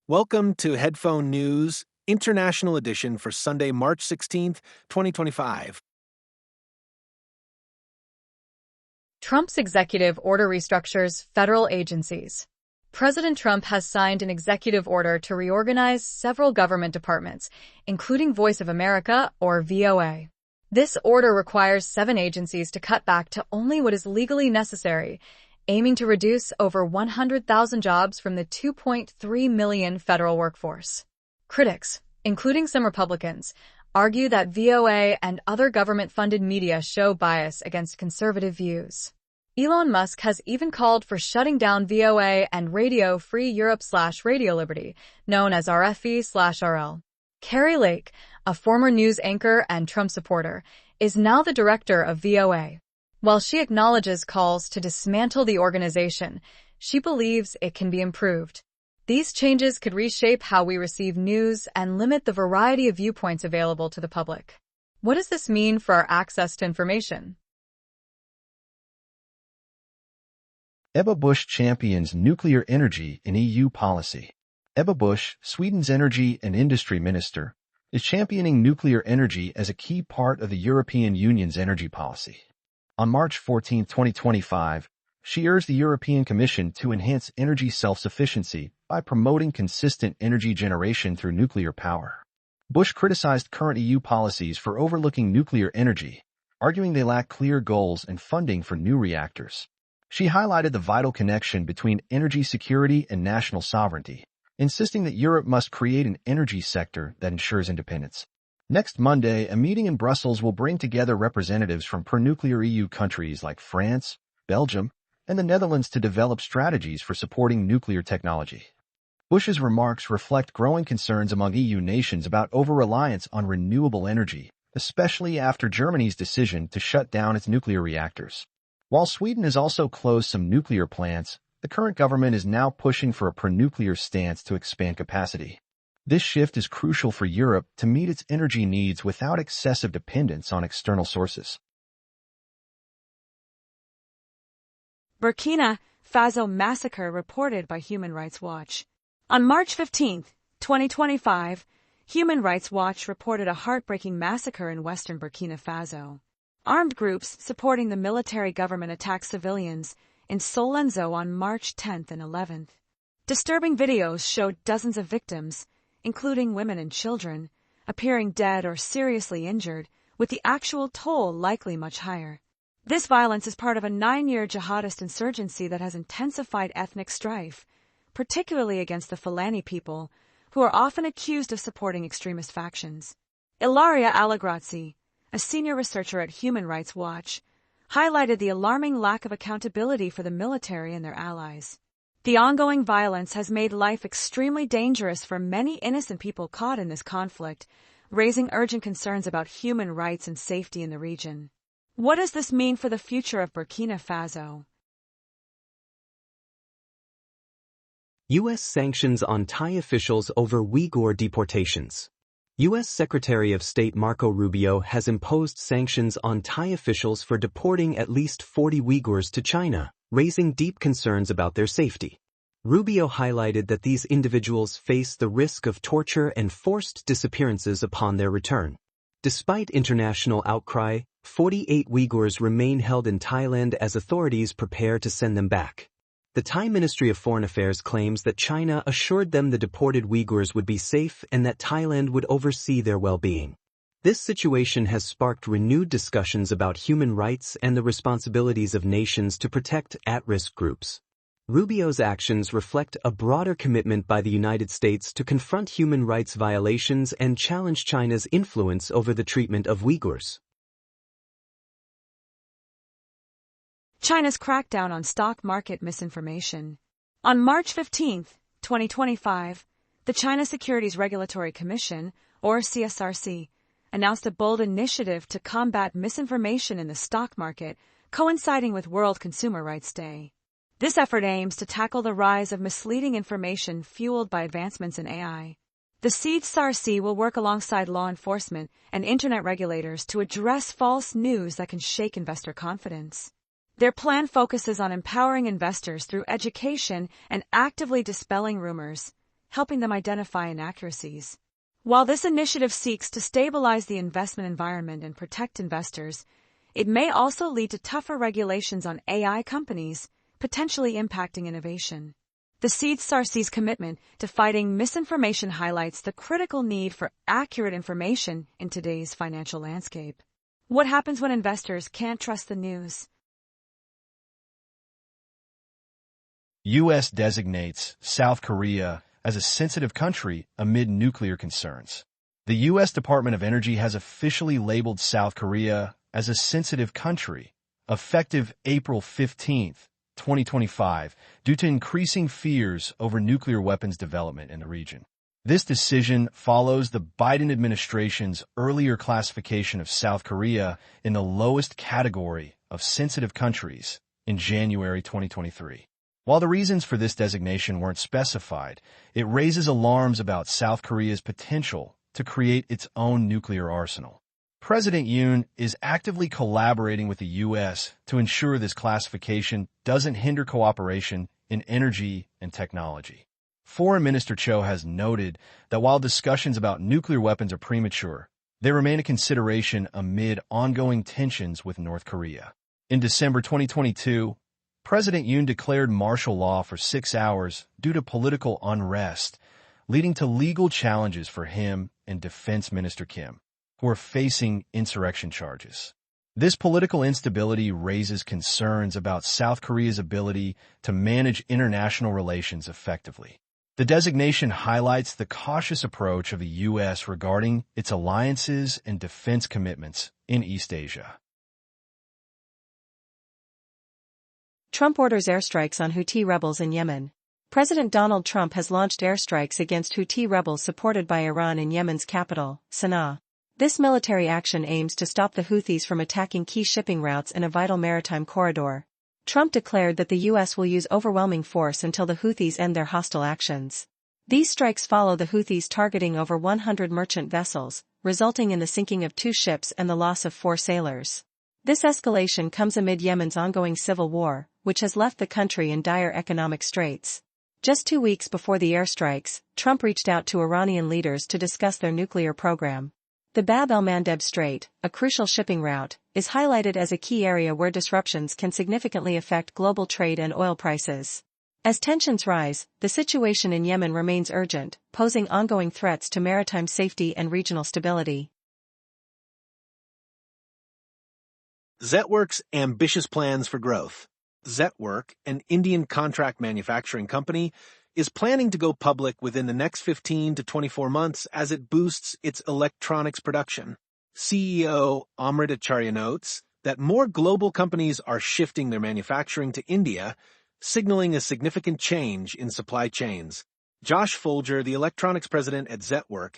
Welcome to Headphone News, International Edition for Sunday, March 16th, 2025. Trump's executive order restructures federal agencies. President Trump has signed an executive order to reorganize several government departments, including Voice of America, or VOA. This order requires 7 agencies to cut back to only what is legally necessary, aiming to reduce over 100,000 jobs from the 2.3 million federal workforce. Critics, including some Republicans, argue that VOA and other government-funded media show bias against conservative views. Elon Musk has even called for shutting down VOA and Radio Free Europe/Radio Liberty, known as RFE/RL. Carrie Lake, a former news anchor and Trump supporter, is now the director of VOA. While she acknowledges calls to dismantle the organization, she believes it can be improved. These changes could reshape how we receive news and limit the variety of viewpoints available to the public. What does this mean for our access to information? Ebba Busch champions nuclear energy in EU policy. Ebba Busch, Sweden's energy and industry minister, is championing nuclear energy as a key part of the European Union's energy policy. On March 14, 2025, she urged the European Commission to enhance energy self-sufficiency by promoting consistent energy generation through nuclear power. Busch criticized current EU policies for overlooking nuclear energy, arguing they lack clear goals and funding for new reactors. She highlighted the vital connection between energy security and national sovereignty, insisting that Europe must create an energy sector that ensures independence. Next Monday, a meeting in Brussels will bring together representatives from pro-nuclear EU countries like France, Belgium, and the Netherlands to develop strategies for supporting nuclear technology. Busch's remarks reflect growing concerns among EU nations about over-reliance on renewable energy, especially after Germany's decision to shut down its nuclear reactors. While Sweden has also closed some nuclear plants, the current government is now pushing for a pro-nuclear stance to expand capacity. This shift is crucial for Europe to meet its energy needs without excessive dependence on external sources. Burkina Faso massacre reported by Human Rights Watch. On March 15, 2025, Human Rights Watch reported a heartbreaking massacre in western Burkina Faso. Armed groups supporting the military government attacked civilians in Solenzo on March 10 and 11. Disturbing videos showed dozens of victims, including women and children, appearing dead or seriously injured, with the actual toll likely much higher. This violence is part of a 9-year jihadist insurgency that has intensified ethnic strife, particularly against the Fulani people, who are often accused of supporting extremist factions. Ilaria Allegrazzi, a senior researcher at Human Rights Watch, highlighted the alarming lack of accountability for the military and their allies. The ongoing violence has made life extremely dangerous for many innocent people caught in this conflict, raising urgent concerns about human rights and safety in the region. What does this mean for the future of Burkina Faso? U.S. sanctions on Thai officials over Uighur deportations. U.S. Secretary of State Marco Rubio has imposed sanctions on Thai officials for deporting at least 40 Uyghurs to China, raising deep concerns about their safety. Rubio highlighted that these individuals face the risk of torture and forced disappearances upon their return. Despite international outcry, 48 Uyghurs remain held in Thailand as authorities prepare to send them back. The Thai Ministry of Foreign Affairs claims that China assured them the deported Uyghurs would be safe and that Thailand would oversee their well-being. This situation has sparked renewed discussions about human rights and the responsibilities of nations to protect at-risk groups. Rubio's actions reflect a broader commitment by the United States to confront human rights violations and challenge China's influence over the treatment of Uyghurs. China's crackdown on stock market misinformation. On March 15, 2025, the China Securities Regulatory Commission, or CSRC, announced a bold initiative to combat misinformation in the stock market, coinciding with World Consumer Rights Day. This effort aims to tackle the rise of misleading information fueled by advancements in AI. The CSRC will work alongside law enforcement and internet regulators to address false news that can shake investor confidence. Their plan focuses on empowering investors through education and actively dispelling rumors, helping them identify inaccuracies. While this initiative seeks to stabilize the investment environment and protect investors, it may also lead to tougher regulations on AI companies, potentially impacting innovation. The CSRC's commitment to fighting misinformation highlights the critical need for accurate information in today's financial landscape. What happens when investors can't trust the news? U.S. designates South Korea as a sensitive country amid nuclear concerns. The U.S. Department of Energy has officially labeled South Korea as a sensitive country, effective April 15, 2025, due to increasing fears over nuclear weapons development in the region. This decision follows the Biden administration's earlier classification of South Korea in the lowest category of sensitive countries in January 2023. While the reasons for this designation weren't specified, it raises alarms about South Korea's potential to create its own nuclear arsenal. President Yoon is actively collaborating with the U.S. to ensure this classification doesn't hinder cooperation in energy and technology. Foreign Minister Cho has noted that while discussions about nuclear weapons are premature, they remain a consideration amid ongoing tensions with North Korea. In December 2022, President Yoon declared martial law for 6 hours due to political unrest, leading to legal challenges for him and Defense Minister Kim, who are facing insurrection charges. This political instability raises concerns about South Korea's ability to manage international relations effectively. The designation highlights the cautious approach of the U.S. regarding its alliances and defense commitments in East Asia. Trump orders airstrikes on Houthi rebels in Yemen. President Donald Trump has launched airstrikes against Houthi rebels supported by Iran in Yemen's capital, Sana'a. This military action aims to stop the Houthis from attacking key shipping routes in a vital maritime corridor. Trump declared that the U.S. will use overwhelming force until the Houthis end their hostile actions. These strikes follow the Houthis targeting over 100 merchant vessels, resulting in the sinking of 2 ships and the loss of 4 sailors. This escalation comes amid Yemen's ongoing civil war, which has left the country in dire economic straits. Just 2 weeks before the airstrikes, Trump reached out to Iranian leaders to discuss their nuclear program. The Bab el-Mandeb Strait, a crucial shipping route, is highlighted as a key area where disruptions can significantly affect global trade and oil prices. As tensions rise, the situation in Yemen remains urgent, posing ongoing threats to maritime safety and regional stability. Zetwerk's ambitious plans for growth. Zetwerk, an Indian contract manufacturing company, is planning to go public within the next 15 to 24 months as it boosts its electronics production. CEO Amrit Acharya notes that more global companies are shifting their manufacturing to India, signaling a significant change in supply chains. Josh Folger, the electronics president at Zetwerk,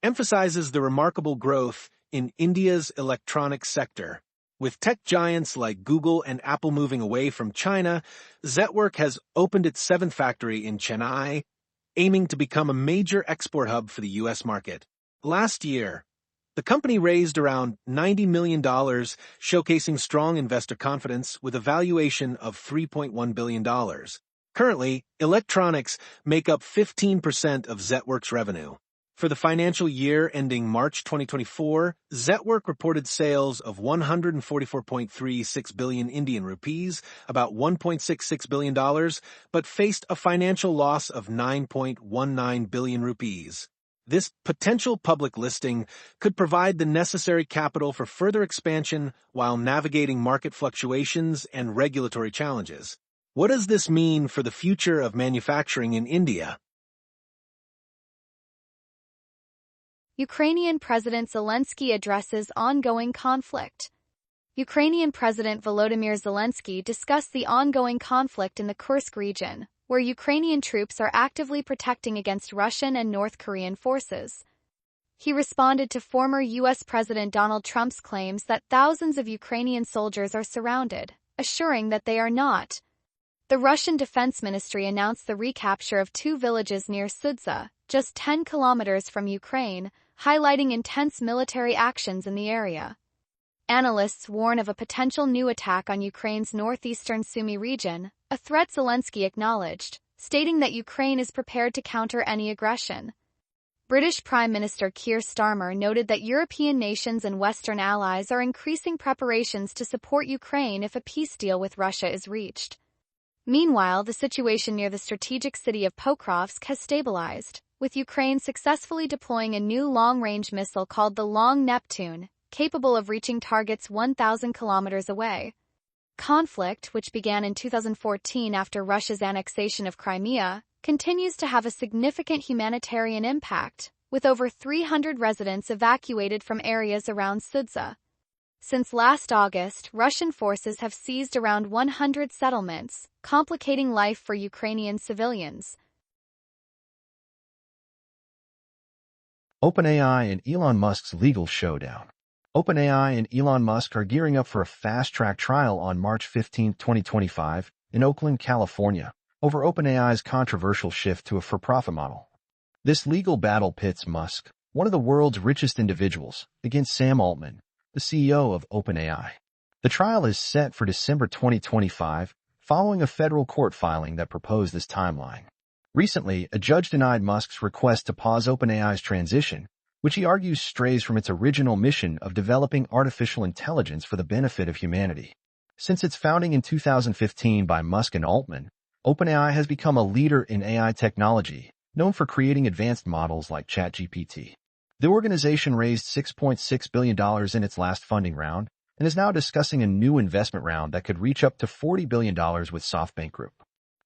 emphasizes the remarkable growth in India's electronics sector. With tech giants like Google and Apple moving away from China, Zetwerk has opened its 7th factory in Chennai, aiming to become a major export hub for the U.S. market. Last year, the company raised around $90 million, showcasing strong investor confidence with a valuation of $3.1 billion. Currently, electronics make up 15% of Zetwerk's revenue. For the financial year ending March 2024, Zetwerk reported sales of 144.36 billion Indian rupees, about $1.66 billion, but faced a financial loss of 9.19 billion rupees. This potential public listing could provide the necessary capital for further expansion while navigating market fluctuations and regulatory challenges. What does this mean for the future of manufacturing in India? Ukrainian President Zelensky addresses ongoing conflict. Ukrainian President Volodymyr Zelensky discussed the ongoing conflict in the Kursk region, where Ukrainian troops are actively protecting against Russian and North Korean forces. He responded to former U.S. President Donald Trump's claims that thousands of Ukrainian soldiers are surrounded, assuring that they are not. The Russian Defense Ministry announced the recapture of 2 villages near Sudza, just 10 kilometers from Ukraine, highlighting intense military actions in the area. Analysts warn of a potential new attack on Ukraine's northeastern Sumy region, a threat Zelensky acknowledged, stating that Ukraine is prepared to counter any aggression. British Prime Minister Keir Starmer noted that European nations and Western allies are increasing preparations to support Ukraine if a peace deal with Russia is reached. Meanwhile, the situation near the strategic city of Pokrovsk has stabilized, with Ukraine successfully deploying a new long-range missile called the Long Neptune, capable of reaching targets 1,000 kilometers away. Conflict, which began in 2014 after Russia's annexation of Crimea, continues to have a significant humanitarian impact, with over 300 residents evacuated from areas around Sudza. Since last August, Russian forces have seized around 100 settlements, complicating life for Ukrainian civilians. OpenAI and Elon Musk's legal showdown. OpenAI and Elon Musk are gearing up for a fast-track trial on March 15, 2025, in Oakland, California, over OpenAI's controversial shift to a for-profit model. This legal battle pits Musk, one of the world's richest individuals, against Sam Altman, the CEO of OpenAI. The trial is set for December 2025, following a federal court filing that proposed this timeline. Recently, a judge denied Musk's request to pause OpenAI's transition, which he argues strays from its original mission of developing artificial intelligence for the benefit of humanity. Since its founding in 2015 by Musk and Altman, OpenAI has become a leader in AI technology, known for creating advanced models like ChatGPT. The organization raised $6.6 billion in its last funding round and is now discussing a new investment round that could reach up to $40 billion with SoftBank Group.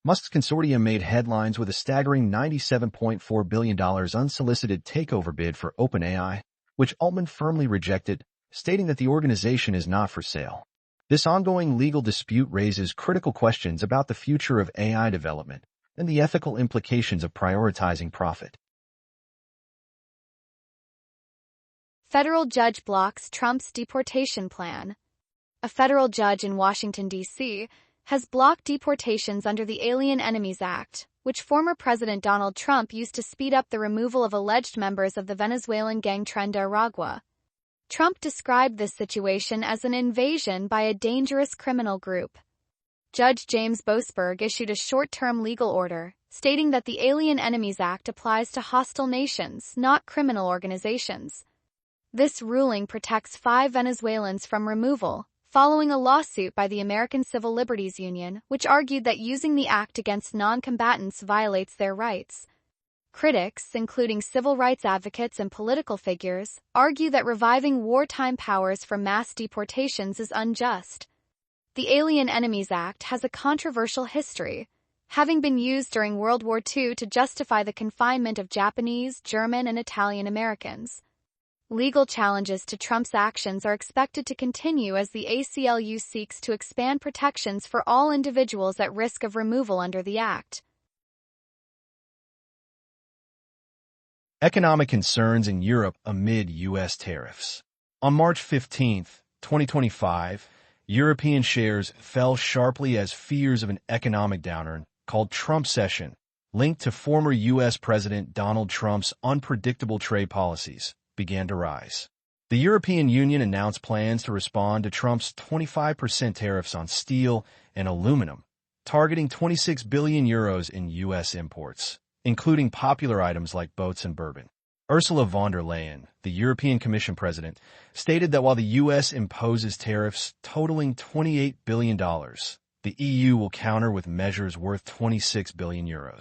Musk's consortium made headlines with a staggering $97.4 billion unsolicited takeover bid for OpenAI, which Altman firmly rejected, stating that the organization is not for sale. This ongoing legal dispute raises critical questions about the future of AI development and the ethical implications of prioritizing profit. Federal judge blocks Trump's deportation plan. A federal judge in Washington, D.C., has blocked deportations under the Alien Enemies Act, which former President Donald Trump used to speed up the removal of alleged members of the Venezuelan gang Tren de Aragua. Trump described this situation as an invasion by a dangerous criminal group. Judge James Boasberg issued a short-term legal order, stating that the Alien Enemies Act applies to hostile nations, not criminal organizations. This ruling protects 5 Venezuelans from removal, following a lawsuit by the American Civil Liberties Union, which argued that using the act against non-combatants violates their rights. Critics, including civil rights advocates and political figures, argue that reviving wartime powers for mass deportations is unjust. The Alien Enemies Act has a controversial history, having been used during World War II to justify the confinement of Japanese, German, and Italian Americans. Legal challenges to Trump's actions are expected to continue as the ACLU seeks to expand protections for all individuals at risk of removal under the act. Economic concerns in Europe amid U.S. tariffs. On March 15, 2025, European shares fell sharply as fears of an economic downturn called Trumpsession, linked to former U.S. President Donald Trump's unpredictable trade policies, began to rise. The European Union announced plans to respond to Trump's 25% tariffs on steel and aluminum, targeting €26 billion in U.S. imports, including popular items like boats and bourbon. Ursula von der Leyen, the European Commission president, stated that while the U.S. imposes tariffs totaling $28 billion, the EU will counter with measures worth €26 billion.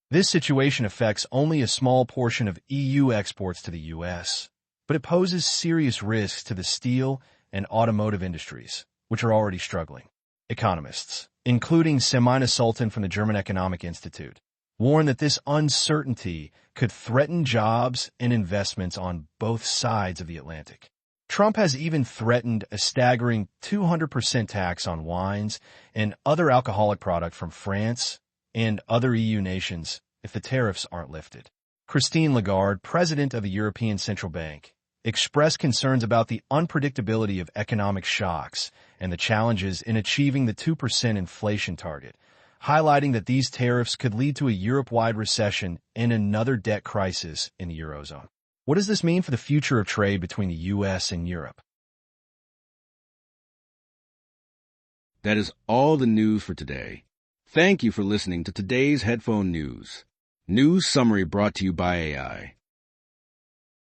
This situation affects only a small portion of EU exports to the U.S., but it poses serious risks to the steel and automotive industries, which are already struggling. Economists, including Semina Sultan from the German Economic Institute, warn that this uncertainty could threaten jobs and investments on both sides of the Atlantic. Trump has even threatened a staggering 200% tax on wines and other alcoholic products from France and other EU nations if the tariffs aren't lifted. Christine Lagarde, president of the European Central Bank, expressed concerns about the unpredictability of economic shocks and the challenges in achieving the 2% inflation target, highlighting that these tariffs could lead to a Europe-wide recession and another debt crisis in the Eurozone. What does this mean for the future of trade between the U.S. and Europe? That is all the news for today. Thank you for listening to today's Headphone News. News summary brought to you by AI.